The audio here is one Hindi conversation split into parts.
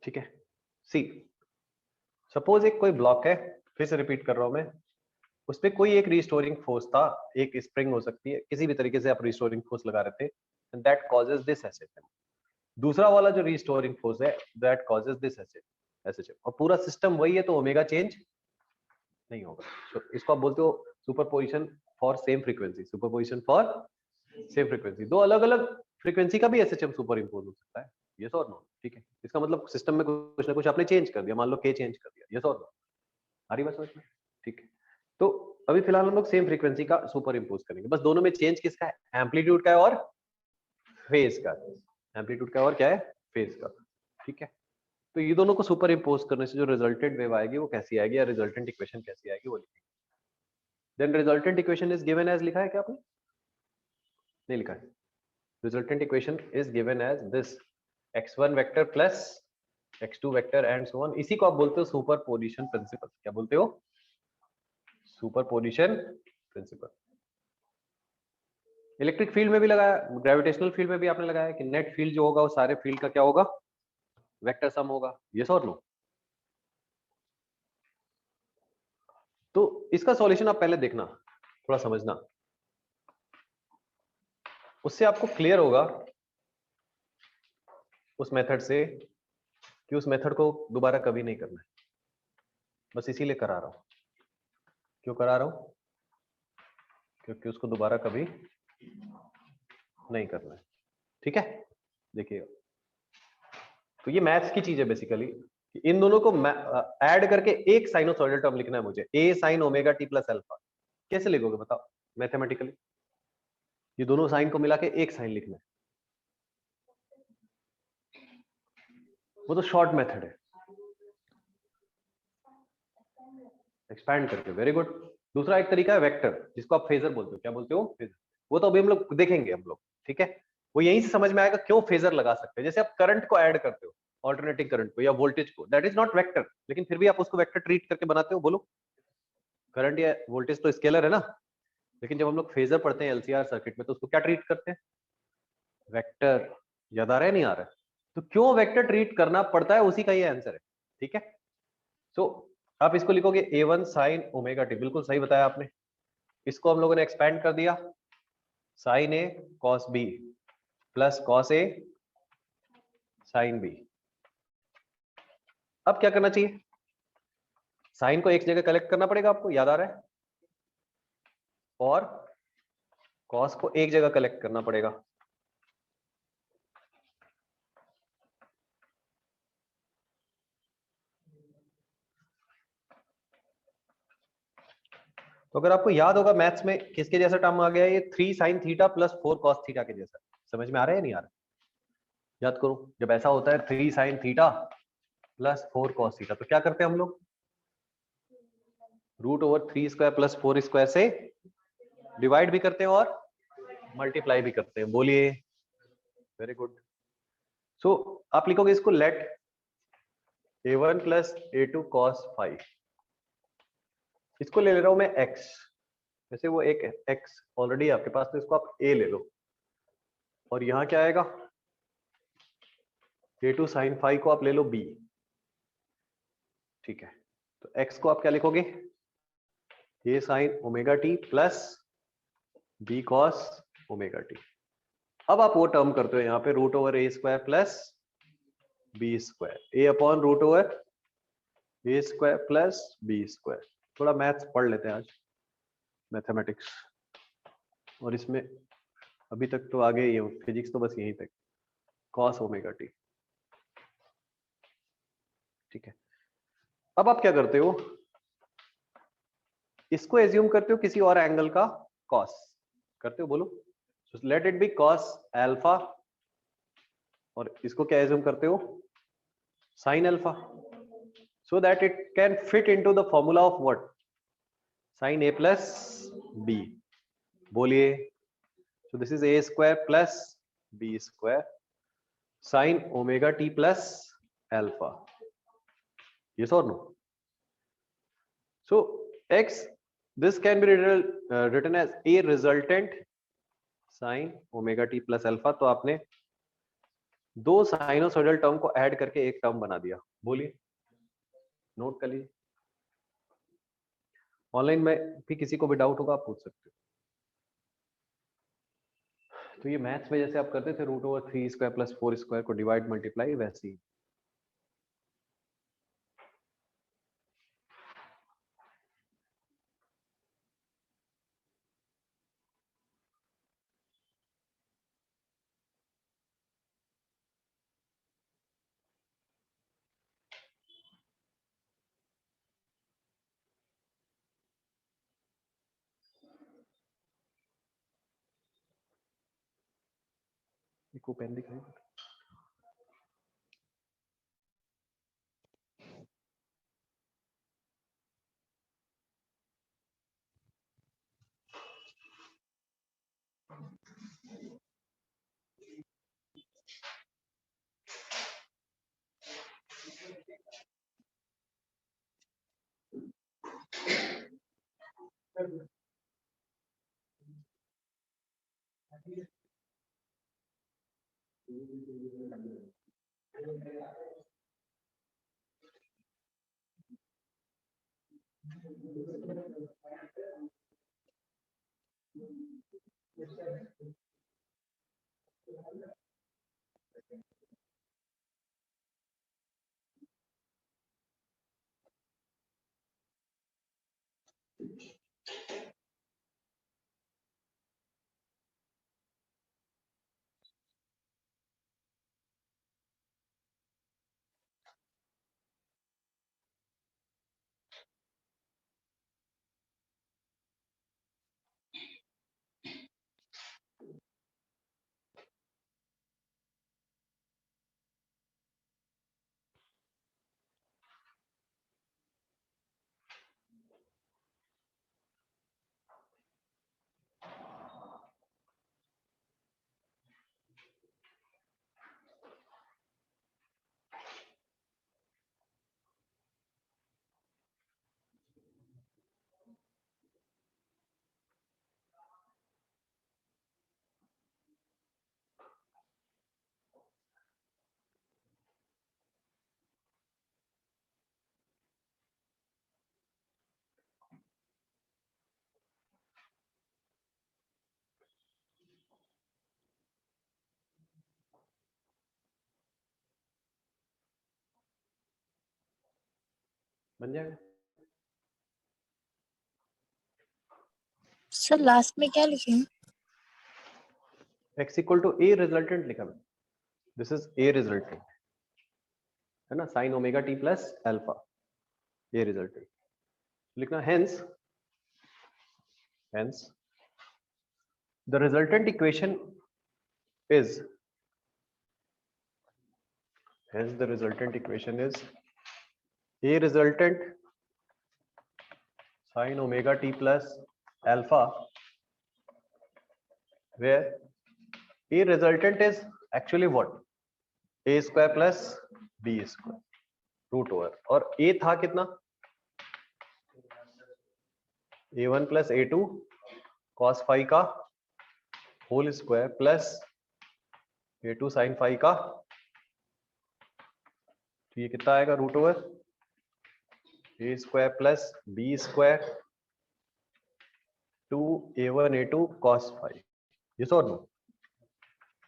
ठीक है। सी, सपोज एक कोई ब्लॉक है, फिर से रिपीट कर रहा हूं मैं, उस पर कोई एक रिस्टोरिंग फोर्स था, एक स्प्रिंग हो सकती है, किसी भी तरीके से आप रिस्टोरिंग फोर्स लगा रहे थे, and that causes this SHM. दूसरा वाला जो रिस्टोरिंग फोर्स है, दैट कॉजेज दिस एसएचएम, और पूरा सिस्टम वही है, तो ओमेगा चेंज नहीं होगा। तो इसको आप बोलते हो superposition for same frequency, superposition for same frequency. दो अलग अलग फ्रीक्वेंसी का भी एसएचएम सुपर इम्पोज हो सकता है, यस और नो। ठीक है, इसका मतलब सिस्टम में कुछ ना कुछ आपने चेंज कर दिया, मान लो के चेंज कर दिया, यस और नो। आ रही बात समझ में? ठीक है, तो अभी फिलहाल हम लोग सेम फ्रीक्वेंसी का सुपर इम्पोज करेंगे, बस दोनों में चेंज किसका है, एम्पलीट्यूड का है और फेज का। एम्पलीट्यूड का और क्या है, फेज का। ठीक है, तो ये दोनों को सुपर इम्पोज करने से जो रिजल्टेंट वेव आएगी वो कैसी आएगी, या रिजल्टेंट इक्वेशन कैसी आएगी वो लिखेंगे। Then resultant equation is given as, लिखा है क्या आपने? नहीं लिखा है। Resultant equation is given as this, x1 vector plus x2 vector and so on. इसी को आप बोलते हो सुपरपोजिशन प्रिंसिपल। क्या बोलते हो? Superposition principle. इलेक्ट्रिक फील्ड में भी लगाया, ग्रेविटेशनल फील्ड में भी आपने लगाया कि नेट फील्ड जो होगा वो सारे फील्ड का क्या होगा, वेक्टर सम होगा, यस और नो। तो इसका सॉल्यूशन आप पहले देखना, थोड़ा समझना, उससे आपको क्लियर होगा उस मेथड से कि उस मेथड को दोबारा कभी नहीं करना है। बस इसीलिए करा रहा हूं। क्यों करा रहा हूं? क्योंकि उसको दोबारा कभी नहीं करना है। ठीक है, देखिए, तो ये मैथ्स की चीज है बेसिकली, कि इन दोनों को ऐड करके एक साइनोसॉइडल टर्म लिखना है मुझे, A sine omega t plus alpha. कैसे लिखोगे बताओ मैथमेटिकली? ये दोनों साइन को मिला के एक साइन लिखना है, वो तो शॉर्ट मेथड है, एक्सपैंड करके। Very good. दूसरा एक तरीका है वेक्टर, जिसको आप फेजर बोलते हो। क्या बोलते हो? फेजर। वो तो अभी हम लोग देखेंगे हम लोग, ठीक है। वो यहीं से समझ में आएगा क्यों फेजर लगा सकते हैं। जैसे आप करंट को ऐड करते हो, ऑल्टरनेटिंग करंट को या वोल्टेज को, दैट इज नॉट वेक्टर, लेकिन फिर भी आप उसको वेक्टर ट्रीट करके बनाते हो। बोलो, करंट या वोल्टेज तो स्केलर है ना, लेकिन जब हम लोग फेजर पढ़ते हैं एलसीआर सर्किट में, तो उसको क्या ट्रीट करते हैं? वेक्टर। याद आ रहा है नहीं आ रहा है? तो क्यों वेक्टर ट्रीट करना पड़ता है, उसी का ये आंसर है। ठीक है, सो आप इसको लिखोगे a1 साइन ओमेगा टी, बिल्कुल सही बताया आपने। इसको हम लोगों ने एक्सपैंड कर दिया, sign A cos B plus cos A sine B. अब क्या करना चाहिए? साइन को एक जगह कलेक्ट करना पड़ेगा आपको, याद आ रहा है, और कॉस को एक जगह कलेक्ट करना पड़ेगा। तो अगर आपको याद होगा मैथ्स में किसके जैसा टर्म आ गया, ये 3 sine theta plus 4 cos theta के जैसा। समझ में आ रहा है नहीं आ रहा? याद करो, जब ऐसा होता है 3 sine theta plus 4 cos theta, तो क्या करते हैं हम लोग? Root over 3 square plus 4 square से डिवाइड भी करते हैं और मल्टीप्लाई भी करते हैं। बोलिए, वेरी गुड। सो आप लिखोगे इसको, late a1 plus a2 cos five, इसको ले रहा हूं मैं x, वैसे वो एक x ऑलरेडी आपके पास, तो इसको आप a ले लो, और यहां क्या आएगा, a2 sin फाइव को आप ले लो b। ठीक है, तो x को आप क्या लिखोगे, a sin omega t plus b cos omega t. अब आप वो टर्म करते हो यहाँ पे, root over a square plus b square, a upon root over a square plus b square. थोड़ा मैथ्स पढ़ लेते हैं आज, मैथमेटिक्स, और इसमें अभी तक तो आगे ही हूँ, फिजिक्स तो बस यहीं तक, cos ओमेगा टी। ठीक है, अब आप क्या करते हो, इसको एज्यूम करते हो किसी और एंगल का cos करते हो। बोलो, let it be cos alpha, और इसको क्या एज्यूम करते हो, sin alpha, so that it can fit into the formula of what, sin a plus b। बोलिए, so this is a square plus b square sin omega t plus alpha, yes or no? So x, this can be written as a resultant sin omega t plus alpha। तो आपने दो साइनोसॉइडल टर्म को ऐड करके एक टर्म बना दिया। बोलिए, नोट कर लीजिए। ऑनलाइन में भी किसी को भी डाउट होगा आप पूछ सकते हो। तो ये मैथ्स में जैसे आप करते थे root over 3 square plus 4 square को डिवाइड मल्टीप्लाई, वैसे ही। को पेन दिखाई। बन जाएगा। सर लास्ट में क्या लिखे हैं? x equal to A resultant लिखा है। दिस इज ए रिजल्टेंट, है ना, sine omega t plus alpha, A resultant लिखना। Hence the resultant equation is, hence the resultant equation is a resultant sin omega t plus alpha, where a resultant is actually what, a square plus b square root over, और a था कितना, a1 plus a2 cos phi का whole square plus a2 sin phi का, तो ये कितना आएगा, root over a square plus b square 2a1 a2 cos phi, yes or no,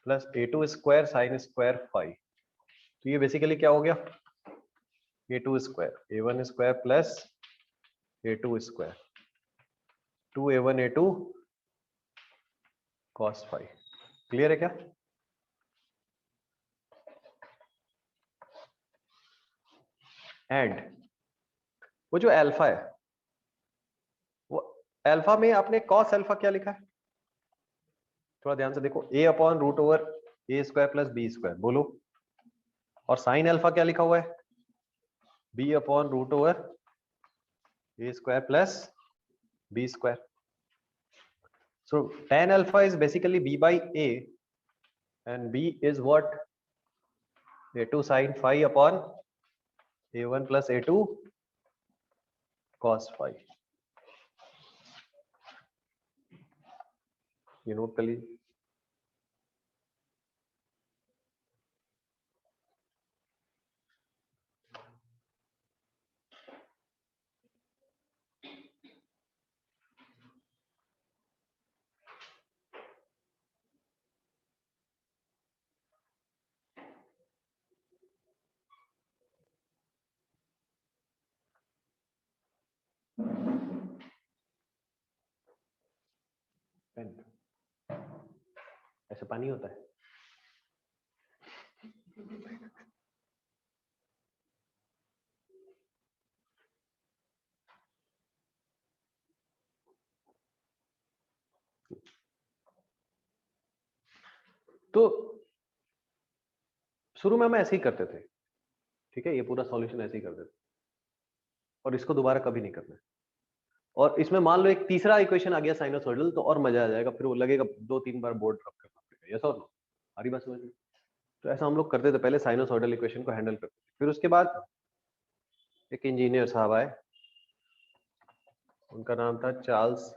plus a2 square sine square phi. तो ये बेसिकली क्या हो गया, a2 square a1 square plus a2 square 2a1 a2 cos phi. Clear है क्या? एंड वो जो अल्फा है, वो अल्फा में आपने cos अल्फा क्या लिखा है, थोड़ा ध्यान से देखो, a upon root over a square plus b square, बोलो। और साइन अल्फा क्या लिखा हुआ है, b upon root over a square plus b square. So tan alpha is basically b by a, and b is what, a2 sin phi upon a1 plus a2 cos phi। ये नोट कर लीजिए। पेन ऐसे पानी होता है? तो शुरू में हम ऐसे ही करते थे, ठीक है, ये पूरा सॉल्यूशन ऐसे ही करते थे, और इसको दोबारा कभी नहीं करना है। और इसमें मान लो एक तीसरा इक्वेशन आ गया साइनोसॉइडल, तो और मजा आ जाएगा, फिर वो लगेगा 2-3 बार बोर्ड रब करना पड़ेगा। यस और नो? हमारी बात समझ में? तो ऐसा हम लोग करते थे, पहले साइनोसॉइडल इक्वेशन को हैंडल करते थे। फिर उसके बाद एक इंजीनियर साहब आए, उनका नाम था चार्ल्स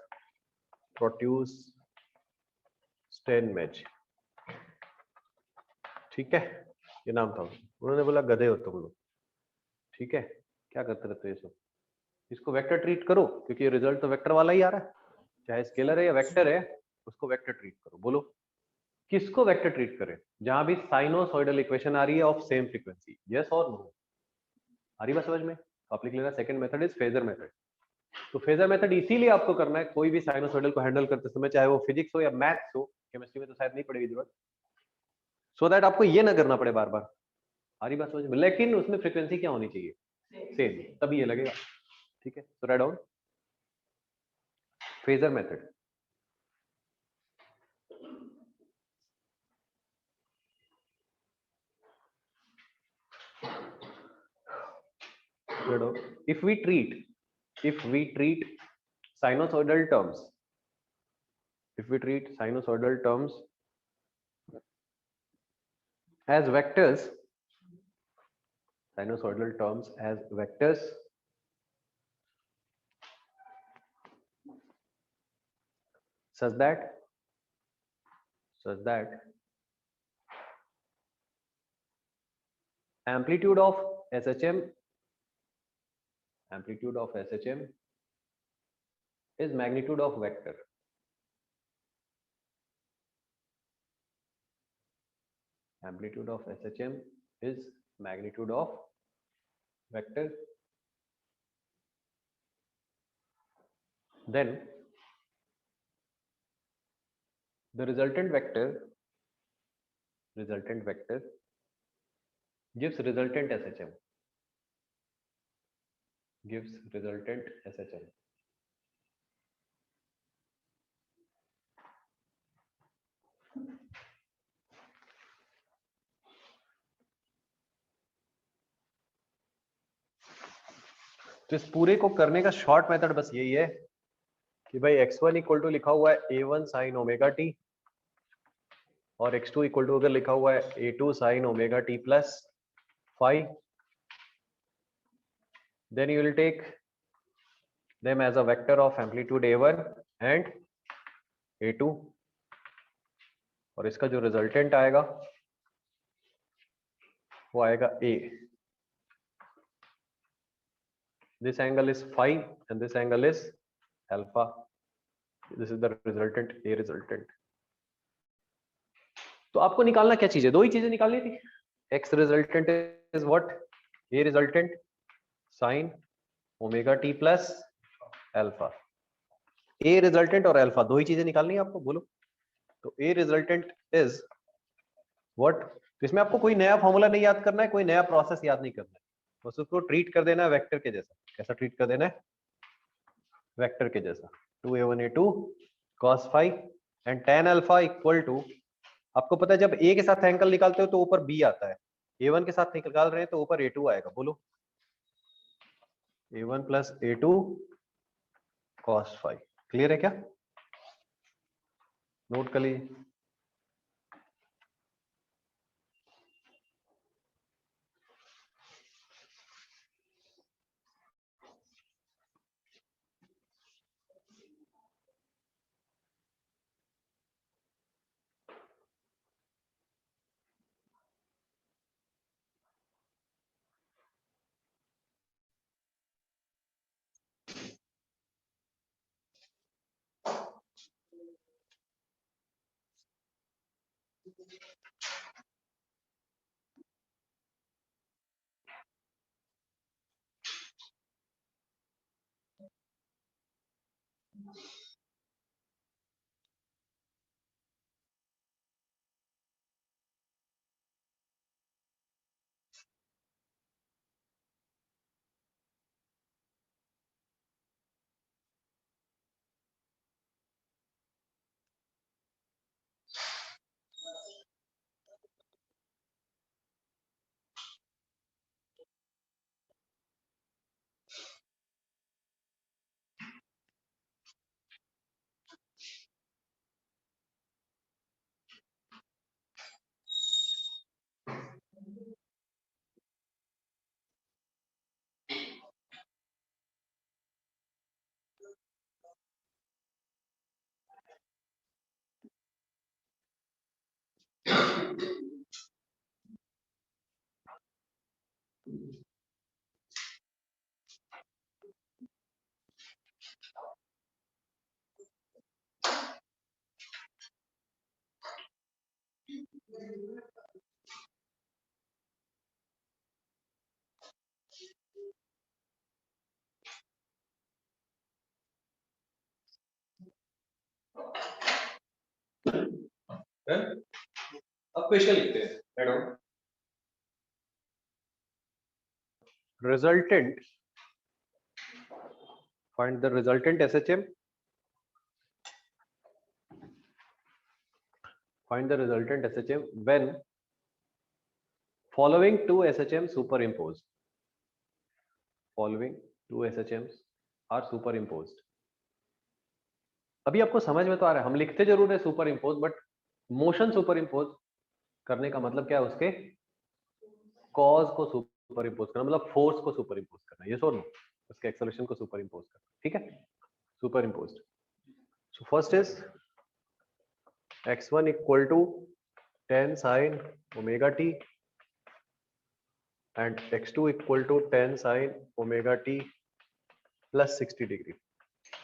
प्रोट्यूस स्टेनमेज, ठीक है, ये नाम था। उन्होंने बोला गधे हो तुम लोग, ठीक है, क्या करते रहते हो ये सब, इसको वेक्टर ट्रीट करो, क्योंकि रिजल्ट तो वेक्टर वाला ही आ रहा है, चाहे स्केलर है या वेक्टर है, उसको वेक्टर ट्रीट करो। बोलो किसको वेक्टर ट्रीट करें? जहां भी साइनोसॉइडल इक्वेशन आ रही है ऑफ सेम फ्रीक्वेंसी। यस और नो? आ रही बात समझ में? तो आप लिख लेना second method is phasor method. तो फेजर मेथड इसीलिए आपको करना है कोई भी साइनोसॉइडल को हैंडल करते समय, चाहे वो फिजिक्स हो या मैथ्स हो, केमिस्ट्री में तो शायद नहीं पड़ेगी जरूरत, सो दैट आपको ये ना करना पड़े बार बार। आ रही बात समझ में? लेकिन उसमें फ्रीक्वेंसी क्या होनी चाहिए? सेम, तभी ये लगेगा, ठीक है। तो write down phasor method. if we treat sinusoidal terms, if we treat sinusoidal terms as vectors, sinusoidal terms as vectors, such that amplitude of SHM is magnitude of vector. Amplitude of SHM is magnitude of vector. Then the resultant vector gives resultant SHM. तो इस पूरे को करने का शॉर्ट मेथड बस यही है कि भाई x1 इक्वल टू लिखा हुआ है a1 साइन ओमेगा टी, और x2 इक्वल टू अगर लिखा हुआ है a2 sign omega t plus five, then you will take them as a vector of amplitude a1 and a2, और इसका जो रिजल्टेंट आएगा वो आएगा a. This angle is phi and this angle is alpha. This is the resultant, a resultant. तो आपको निकालना क्या चीज है? दो ही चीजें निकालनी थी। x resultant is what? a resultant sin omega t plus alpha. a resultant और अल्फा दो ही चीजें निकालनी है आपको, बोलो। तो a resultant is what? इसमें आपको कोई नया फॉर्मूला नहीं याद करना है, कोई नया प्रोसेस याद नहीं करना है, बस उसको ट्रीट कर देना है वेक्टर के जैसा। कैसा ट्रीट कर देना है? वेक्टर के जैसा। 2a1a2 cos phi and tan alpha equal to, आपको पता है जब a के साथ एंगल निकालते हो तो ऊपर b आता है, a1 के साथ निकाल रहे हैं तो ऊपर a2 आएगा। बोलो a1 plus a2 cos phi। Clear है क्या? नोट कर लीजिए। अब क्वेश्चन लिखते हैं madam. Resultant, find the resultant SHM, find the resultant SHM when following two SHM superimposed, following two SHMs are superimposed। अभी आपको समझ में तो आ रहा है, हम लिखते जरूर है super impose, but motion super impose करने का मतलब क्या है, उसके कॉज को सुपर इम्पोज करना, मतलब फोर्स को सुपर इम्पोज करना, ये सोनो उसके एक्सेलरेशन को सुपर इम्पोज करना, ठीक है, superimposed. So first is x1 equal to 10 sin omega t and x2 equal to 10 sin omega t plus 60 degree.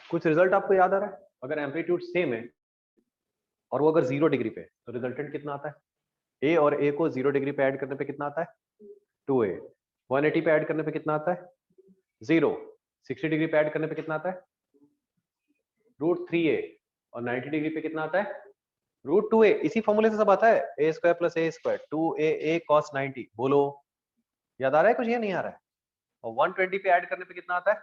कुछ रिजल्ट आपको याद आ रहा है? अगर एम्पलीट्यूड सेम है और वो अगर 0 डिग्री पे, तो रिजल्टेंट कितना आता है? a और a को 0 डिग्री पे ऐड करने पे कितना आता है? 2a। 180 पे ऐड करने पे कितना आता है? 0। 60 डिग्री पे ऐड करने पे कितना आता है? √3a। और 90 डिग्री पे कितना आता है? √2a। इसी फॉर्मूले से सब आता है, a square plus a square 2aa cos 90। बोलो याद आ रहा है कुछ, ये नहीं आ रहा है? और 120 पे ऐड करने पे कितना आता है?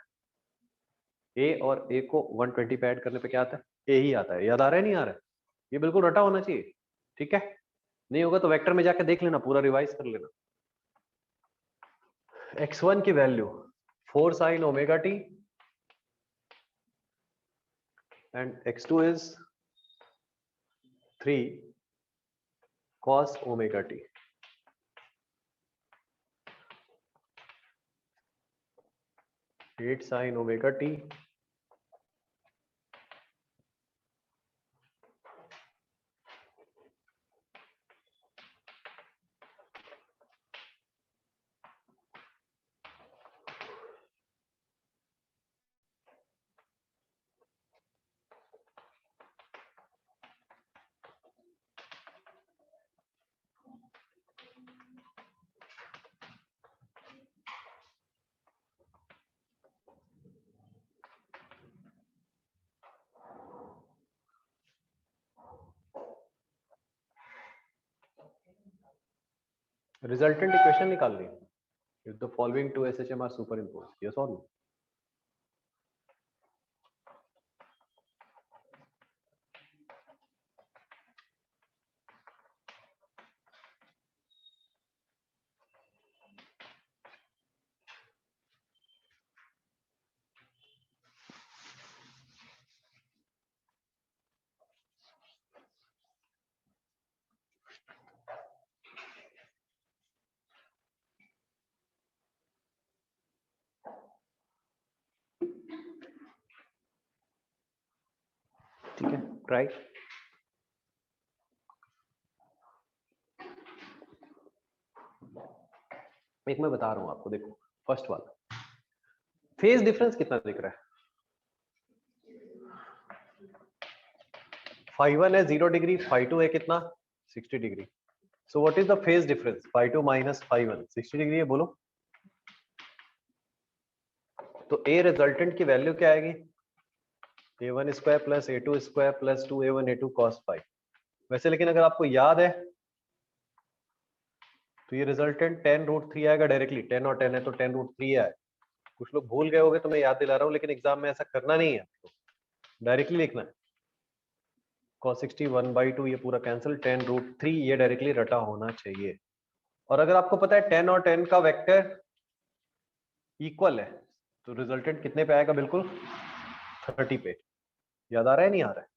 a और a को 120 पे ऐड करने पे क्या आता है? a ही आता है। याद आ रहा है नहीं आ रहा है? ये बिल्कुल रटा होना चाहिए, ठीक है? नहीं होगा तो वेक्टर में जाके देख लेना, पूरा रिवाइज कर लेना। x1 की value 4 sin omega t and x2 is 3 cos omega t। At sin omega t resultant equation निकाल ली। If the following two SHM are superimpose, yes और नो? ठीक है, ट्राई। एक मैं बता रहा हूं आपको, देखो फर्स्ट वाला फेज डिफरेंस कितना दिख रहा है? φ1 है 0 डिग्री, φ2 है कितना? 60 degree. So what is the phase difference? φ2 minus φ1 60 degree है, बोलो। तो a रिजल्टेंट की वैल्यू क्या आएगी? a1 square plus a2 square plus 2a1 a2 cos five. वैसे लेकिन अगर आपको याद है तो ये रिजल्टेंट 10√3 आएगा डायरेक्टली। 10 और 10 है तो 10√3 आए। कुछ लोग भूल गए होंगे तो मैं याद दिला रहा हूँ, लेकिन एग्जाम में ऐसा करना नहीं है, आपको डायरेक्टली लिखना है। cos 60 1/2 ये पूरा कैंसिल, 10√3 ये डायरेक्टली रटा होना चाहिए। और अगर आपको पता है 10 और 10 का वेक्टर इक्वल है तो रिजल्टेंट कितने पे आएगा? बिल्कुल 30 पे। याद आ रहा है नहीं आ रहा है?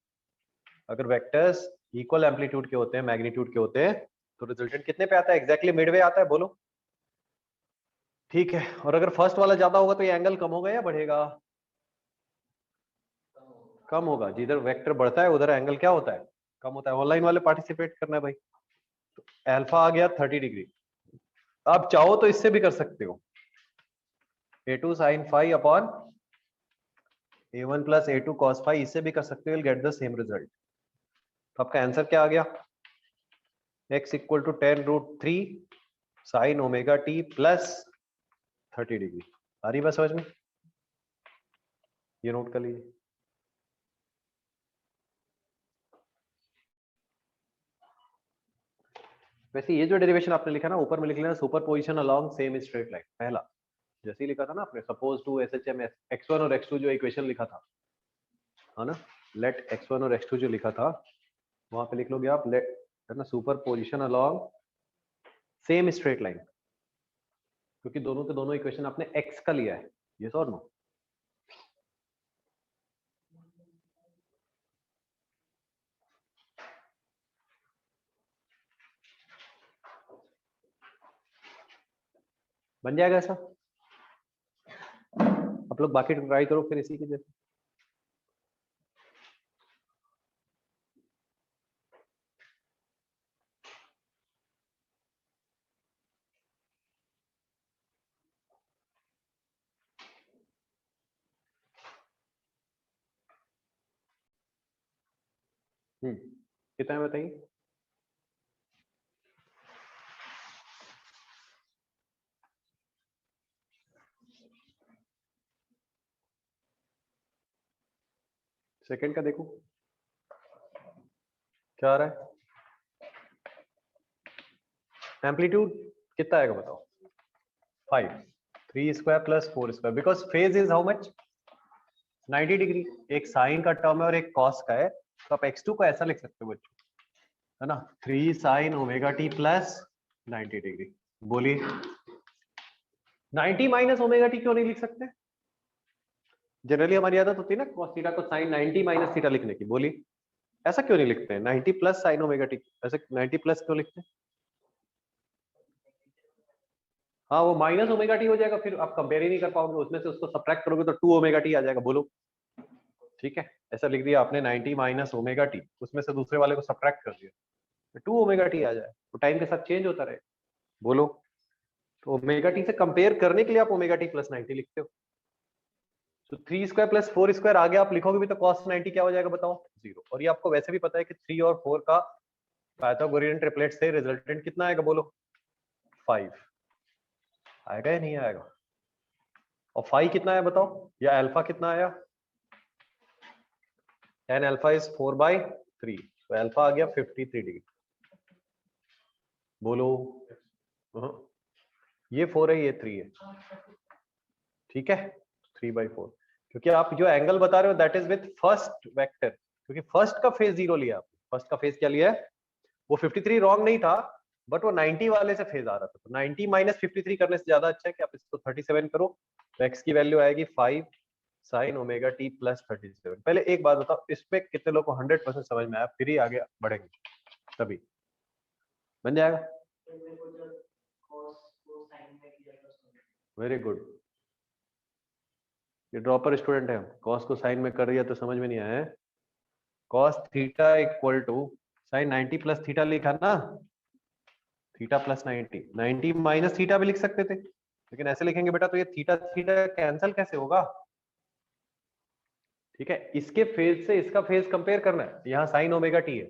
अगर वेक्टर्स इक्वल एम्पलीट्यूड के होते हैं, मैग्नीट्यूड के होते हैं, तो रिजल्टेंट कितने पे आता है? एग्जैक्टली मिडवे आता है, बोलो। ठीक है, और अगर फर्स्ट वाला ज्यादा होगा तो ये एंगल कम होगा या बढ़ेगा? कम होगा। जिधर वेक्टर बढ़ता है उधर एंगल क्या होता है? कम होता है। ऑनलाइन वाले पार्टिसिपेट करना है भाई। तो अल्फा आ गया 30 डिग्री। आप चाहो तो इससे भी कर सकते हो, a2 sin five upon a1 plus a2 cos five, इससे भी कर सकते हो, गेट द सेम रिजल्ट। तो आपका आंसर क्या आ गया? x equal to 10√3 sine omega t plus 30 degree. आ रही बात समझ में? ये नोट कर लीजिए। वैसे ये जो डेरिवेशन आपने लिखा ना, ऊपर में लिख लेना super position along same straight line. पहला जैसे ही लिखा था ना आपने, सपोज टू SHM x1 और x2 जो इक्वेशन लिखा था, है ना, लेट x1 और x2 जो लिखा था वहां पे लिख लोगे आप लेट, है ना, super position along same straight line, क्योंकि दोनों के दोनों इक्वेशन आपने x का लिया है। यस और नो? बन जाएगा ऐसा? आप लोग बाकी ट्राई करो फिर इसी के जैसे। कितना है बताइए? सेकंड का देखो क्या आ रहा है। एम्पलीट्यूड कितना आएगा बताओ? 5, 3 square plus 4 square, because phase is how much? 90 degree. एक साइन का टर्म है और एक कॉस का है, तो आप x2 को ऐसा लिख सकते हो बच्चों, है ना, 3 sign omega t plus 90 degree. बोलिए 90 माइनस ओमेगा टी क्यों नहीं लिख सकते? जनरली हमारी आदत होती है ना cos थीटा को sin 90 माइनस थीटा लिखने की। बोलिए ऐसा क्यों नहीं लिखते हैं? 90 प्लस साइन ओमेगा टी, ऐसे 90 प्लस क्यों लिखते हैं? हाँ वो माइनस ओमेगा टी हो जाएगा, फिर आप कंपेयर ही नहीं कर पाओगे, उसमें से उसको सब्ट्रैक्ट करोगे तो 2 ओमेगा टी आ जाएगा। बोलो ठीक है, ऐसा लिख दिया आपने 90 माइनस ओमेगा टी, उसमें से दूसरे वाले को सब्ट्रैक्ट कर दिया, 2 ओमेगा टी आ जाए, तो टाइम के साथ चेंज होता रहे। बोलो, तो ओमेगा टी से कंपेयर करने के लिए आप ओमेगा टी प्लस 90 लिखते हो। तो 3 स्क्वायर प्लस 4 स्क्वायर आगे आप लिखोगे भी तो cos 90 क्या हो जाएगा बताओ? 0। और ये आपको वैसे भी पता है कि 3 और 4 का पाइथागोरियन ट्रिपलेट से रिजल्टेंट कितना आएगा? बोलो 5 आएगा या नहीं आएगा? और 5 कितना है बताओ, या अल्फा कितना आया? tan अल्फा इज 4/3, तो अल्फा आ गया 53 डिग्री। बोलो ये 4 है ये 3 है, ठीक है, 3/4, क्योंकि आप जो एंगल बता रहे हो that is with first vector, क्योंकि फर्स्ट का फेज 0 लिया आपने। फर्स्ट का फेज क्या लिया है? वो 53 रॉन्ग नहीं था, बट वो 90 वाले से फेज आ रहा था, तो 90 माइनस 53 करने से ज्यादा अच्छा है कि आप इसको 37 करो, तो x की वैल्यू आएगी 5 साइन ओमेगा टी प्लस 37। पहले एक बात बताओ, इस पे कितने लोग को 100% समझ में आया? फिर ही आगे बढ़ेंगे, तभी बन जाएगा। वेरी गुड, ये ड्रॉपर स्टूडेंट है। कॉस को साइन में कर रही है तो समझ में नहीं आया है। Cos theta equal to sine 90 plus theta लिखा ना, थीटा प्लस 90, 90 माइनस थीटा भी लिख सकते थे, लेकिन ऐसे लिखेंगे बेटा तो ये थीटा थीटा कैंसिल कैसे होगा? ठीक है, इसके फेज से इसका फेज कंपेयर करना है, यहाँ साइन ओमेगा टी है,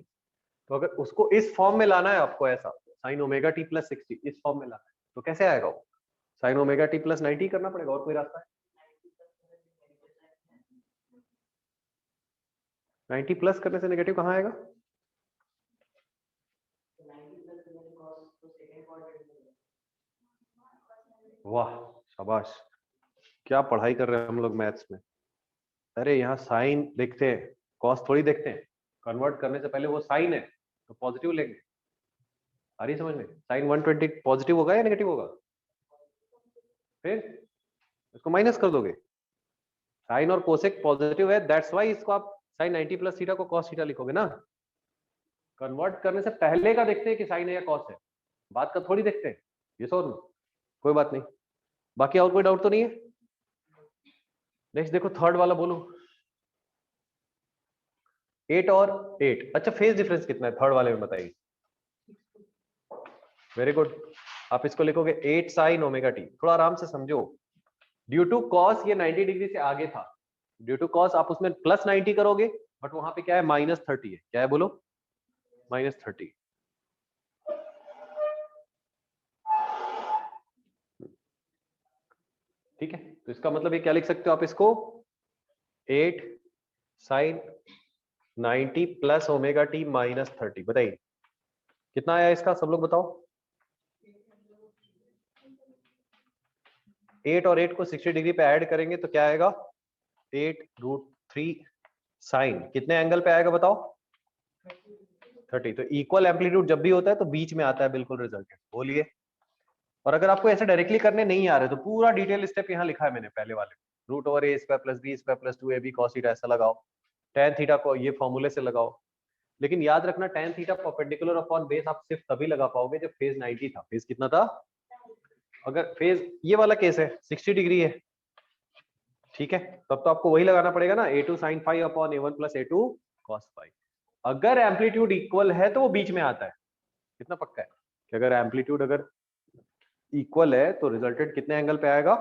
तो अगर उसको इस फॉर्म में लाना है आपको, ऐसा साइन ओमेगा टी प्लस 60 इस फॉर्म में लाना है, तो कैसे आएगा वो? साइन ओमेगा टी प्लस 90 करना पड़ेगा, और कोई रास्ता है? 90 प्लस करने से नेगेटिव कहाँ आएगा? वाह शाबाश, क्या पढ़ाई कर रहे हैं हम लोग मैथ्स में। अरे यहाँ साइन देखते हैं, कॉस थोड़ी देखते हैं। कन्वर्ट करने से पहले वो साइन है तो पॉजिटिव लेंगे। आ रही समझ में? साइन 120 पॉजिटिव होगा या नेगेटिव होगा? फिर इसको माइनस कर दोगे। साइन और कोसेक पॉजिटिव है, दैट्स व्हाई इसको आप साइन 90 प्लस थीटा को कॉस थीटा लिखोगे ना। कन्वर्ट करने से पहले का देखते हैं कि साइन है या कॉस है, बात का थोड़ी देखते हैं। ये सो कोई बात नहीं, बाकी और कोई डाउट तो नहीं है? नेक्स्ट देखो थर्ड वाला, बोलो 8 और 8। अच्छा फेज डिफरेंस कितना है थर्ड वाले में बताइए? वेरी गुड, आप इसको लिखोगे 8 साइन ओमेगा टी। थोड़ा आराम से समझो, ड्यू टू कॉस ये 90 डिग्री से आगे था, ड्यू टू कॉस आप उसमें प्लस 90 करोगे, बट वहां पे क्या है? -30 है। क्या है बोलो? -30। ठीक है, तो इसका मतलब ये क्या लिख सकते हो आप इसको, 8 sin 90 plus omega T minus 30। बताइए कितना आया इसका, सब लोग बताओ। 8 और 8 को 60 डिग्री पे ऐड करेंगे तो क्या आएगा, 8√3 साइन कितने एंगल पे आएगा बताओ, 30। तो इक्वल एम्पलीट्यूड जब भी होता है तो बीच में आता है बिल्कुल रिजल्टेंट। बोलिए, और अगर आपको ऐसे डायरेक्टली करने नहीं आ रहे तो पूरा डिटेल स्टेप यहाँ लिखा है मैंने पहले वाले, √a² plus b² plus 2ab cos theta ऐसा लगाओ, tan थीटा को ये फॉर्मूले से लगाओ। लेकिन याद रखना tan theta perpendicular upon base आप सिर्फ तभी लगा पाओगे जब फेज 90 था। फेज कितना था, अगर फेज ये वाला केस है 60 डिग्री है, ठीक है, तब तो आपको वही लगाना पड़ेगा ना, a2 sin phi upon a1 plus a2 cos phi। अगर एम्पलीट्यूड इक्वल है तो वो बीच में आता है। कितना पक्का है कि अगर एम्पलीट्यूड अगर इक्वल है तो रिजल्टेंट कितने एंगल पे आएगा,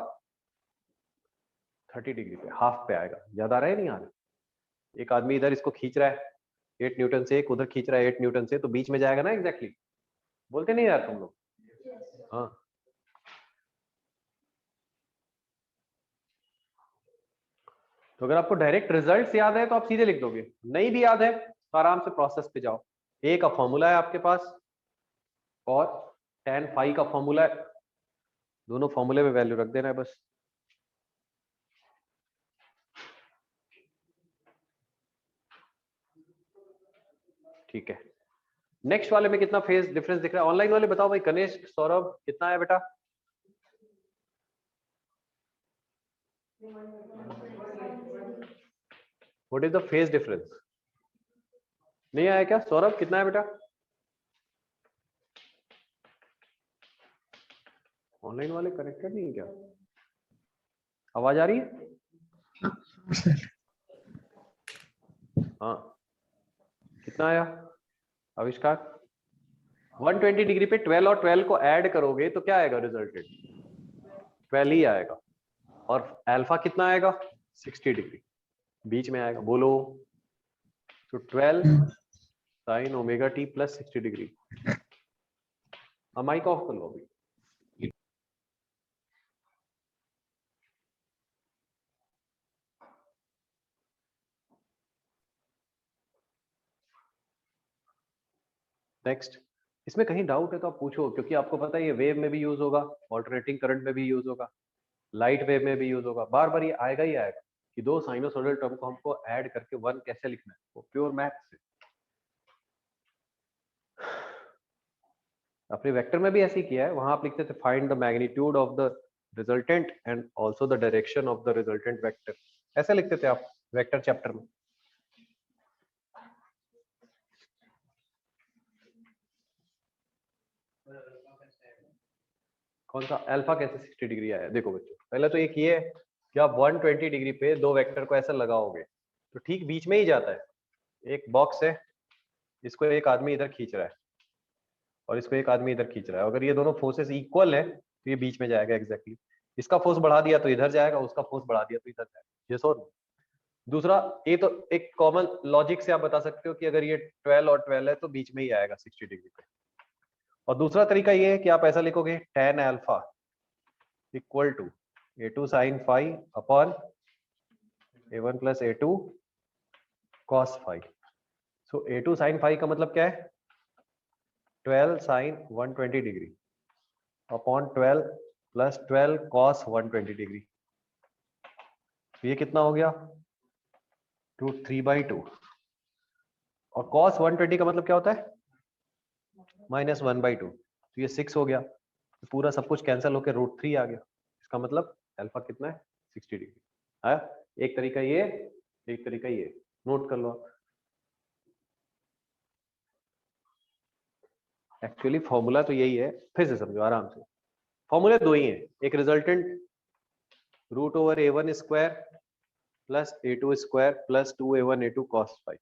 30 डिग्री पे, हाफ पे आएगा। याद आ रहा है नहीं आ रहा, एक आदमी इधर इसको खींच रहा है 8 न्यूटन से, एक उधर खींच रहा है 8 न्यूटन से, तो बीच में जाएगा ना एग्जैक्टली। बोलते नहीं यार तुम लोग, हाँ। तो अगर आपको डायरेक्ट रिजल्ट्स याद है तो आप सीधे लिख दोगे, नहीं भी याद है तो आराम से प्रोसेस पे जाओ। ए का फॉर्मूला है आपके पास और tan phi का फॉर्मूला है, दोनों फॉर्मूले में वैल्यू रख देना है बस। ठीक है, नेक्स्ट वाले में कितना फेज डिफरेंस दिख रहा है, ऑनलाइन वाले बताओ भाई, गणेश सौरभ कितना है बेटा, what is the phase difference, नहीं आया क्या सौरभ, कितना है बेटा, ऑनलाइन वाले कनेक्टेड नहीं है क्या, आवाज आ रही है, हाँ कितना आया आविष्कार, 120 डिग्री पे 12 और 12 को ऐड करोगे तो क्या आएगा रिजल्टेंट, 12 ही आएगा, और अल्फा कितना आएगा 60 डिग्री बीच में आएगा। बोलो, तो 12 sine omega t plus 60 degree. Mic off कर लो अभी। नेक्स्ट, इसमें कहीं डाउट है तो आप पूछो, क्योंकि आपको पता है ये वेव में भी यूज होगा, ऑल्टरनेटिंग करंट में भी यूज होगा, लाइट वेव में भी यूज होगा, बार बार ये आएगा ही आएगा कि दो साइनोसॉइडल टर्म को हमको ऐड करके वन कैसे लिखना है, वो प्योर मैथ्स है। अपने वेक्टर में भी ऐसे ही किया है, वहां आप लिखते थे find the magnitude of the resultant and also the direction of the resultant vector, ऐसे लिखते थे आप वेक्टर चैप्टर में। कौन सा अल्फा कैसे 60 डिग्री आया, देखो बच्चों पहले तो एक ये है कि आप 120 डिग्री पे दो वेक्टर को ऐसे लगाओगे तो ठीक बीच में ही जाता है। एक बॉक्स है, इसको एक आदमी इधर खींच रहा है और इसको एक आदमी इधर खींच रहा है, अगर ये दोनों फोर्सेस इक्वल है तो ये बीच में जाएगा एग्जैक्टली। इसका फोर्स बढ़ा दिया तो इधर जाएगा, उसका फोर्स बढ़ा दिया तो इधर जाएगा। ये सो दूसरा, ये तो एक कॉमन लॉजिक से आप बता सकते हो कि अगर ये 12 और 12 है तो बीच में ही आएगा 60 डिग्री पे। और दूसरा तरीका ये है कि आप ऐसा लिखोगे tan alpha equal to a2 sin phi upon a1 plus a2 cos phi। So a2 sin phi का मतलब क्या है, 12 sin 120 degree upon 12 plus 12 cos 120 degree. तो ये कितना हो गया, √3/2। और cos 120 का मतलब क्या होता है, -1/2। तो ये 6 हो गया, तो पूरा सब कुछ कैंसिल होकर √3 आ गया। इसका मतलब अल्फा कितना है 60 डिग्री आया। एक तरीका ये, एक तरीका ये, नोट कर लो। एक्चुअली फॉर्मूला तो यही है, फिर से समझो आराम से, फॉर्मूले दो ही हैं, एक resultant √a1² plus a2² plus 2a1 a2 cos phi,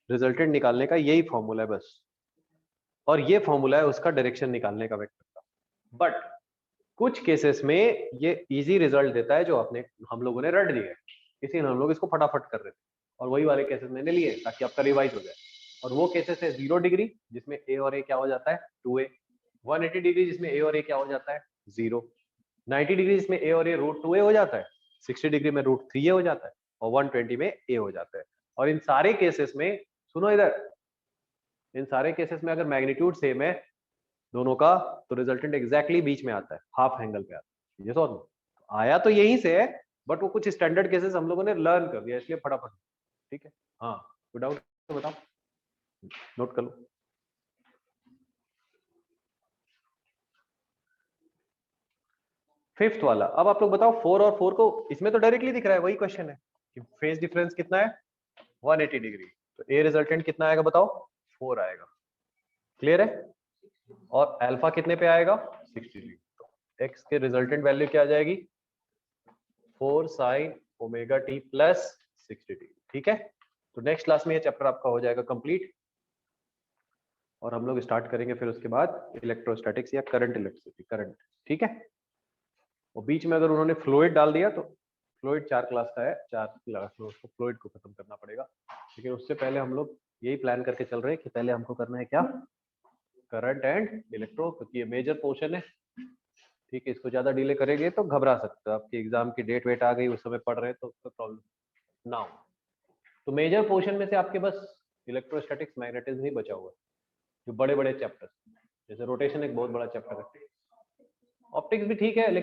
resultant निकालने का यही फॉर्मूला है बस। और ये फॉर्मूला है उसका डायरेक्शन निकालने का वेक्टर का। बट कुछ केसेस में ये इजी रिजल्ट देता है जो अपने हम लोगों ने रट दिया है, इसीलिए हम लोग इसको फटाफट कर रहे थे, और वही वाले केसेस मैंने लिए ताकि आपका रिवाइज हो जाए। और वो केसेस है 0 डिग्री जिसमें a और a क्या हो जाता है 2a, 180 डिग्री जिसमें a और a क्या हो जाता है 0, 90 डिग्री में ए और ए √2a हो जाता है, 60 डिग्री में √3a हो जाता है और 120 में a हो जाता है। और इन सारे केसेस में, सुनो इधर, इन सारे केसेस में अगर मैग्नीट्यूड सेम है दोनों का तो रिजल्टेंट एग्जैक्टली बीच में आता है, हाफ एंगल पे आता है। ये तो आया तो यहीं से है, बट वो कुछ स्टैंडर्ड केसेस हम लोगों ने लर्न कर दिया, इसलिए फटाफट। ठीक है, हाँ कोई डाउट तो बताओ, नोट कर लो। फिफ्थ वाला, अब आप लोग बताओ 4 और 4 को, इसमें तो डायरेक्टली दिख रहा है, वही क्वेश्चन है कि फेज डिफरेंस कितना है 180 डिग्री, तो ए रिजल्टेंट कितना आएगा बताओ, 4 आएगा। क्लियर है? और अल्फा कितने पे आएगा 60 डिग्री, तो एक्स के रिजल्टेंट वैल्यू क्या आ जाएगी 4 sin omega t plus 60 degree. ठीक है, तो नेक्स्ट क्लास में ये चैप्टर आपका हो जाएगा कंप्लीट और हम लोग स्टार्ट करेंगे फिर उसके बाद इलेक्ट्रोस्टैटिक्स या करंट इलेक्ट्रिसिटी, करंट। ठीक है, और बीच में अगर उन्होंने फ्लूइड डाल दिया तो फ्लूइड 4 क्लास का है, 4 क्लास में उसको फ्लूइड को खत्म करना पड़ेगा, लेकिन उससे पहले हम लोग यही प्लान करके चल रहे हैं कि पहले हमको करना है क्या, करंट एंड इलेक्ट्रो, क्योंकि ये मेजर पोर्शन है। ठीक है, इसको ज्यादा डिले करेंगे तो घबरा सकते हो, आपकी एग्जाम की डेट वेट आ गई, उस समय पढ़ रहे हैं तो प्रॉब्लम ना हो। तो मेजर पोर्शन में से आपके बस इलेक्ट्रोस्टैटिक्स मैग्नेटिज्म ही बचा हुआ है, जो बड़े बड़े चैप्टर, जैसे रोटेशन एक बहुत बड़ा चैप्टर है, ऑप्टिक्स भी ठीक है लेकिन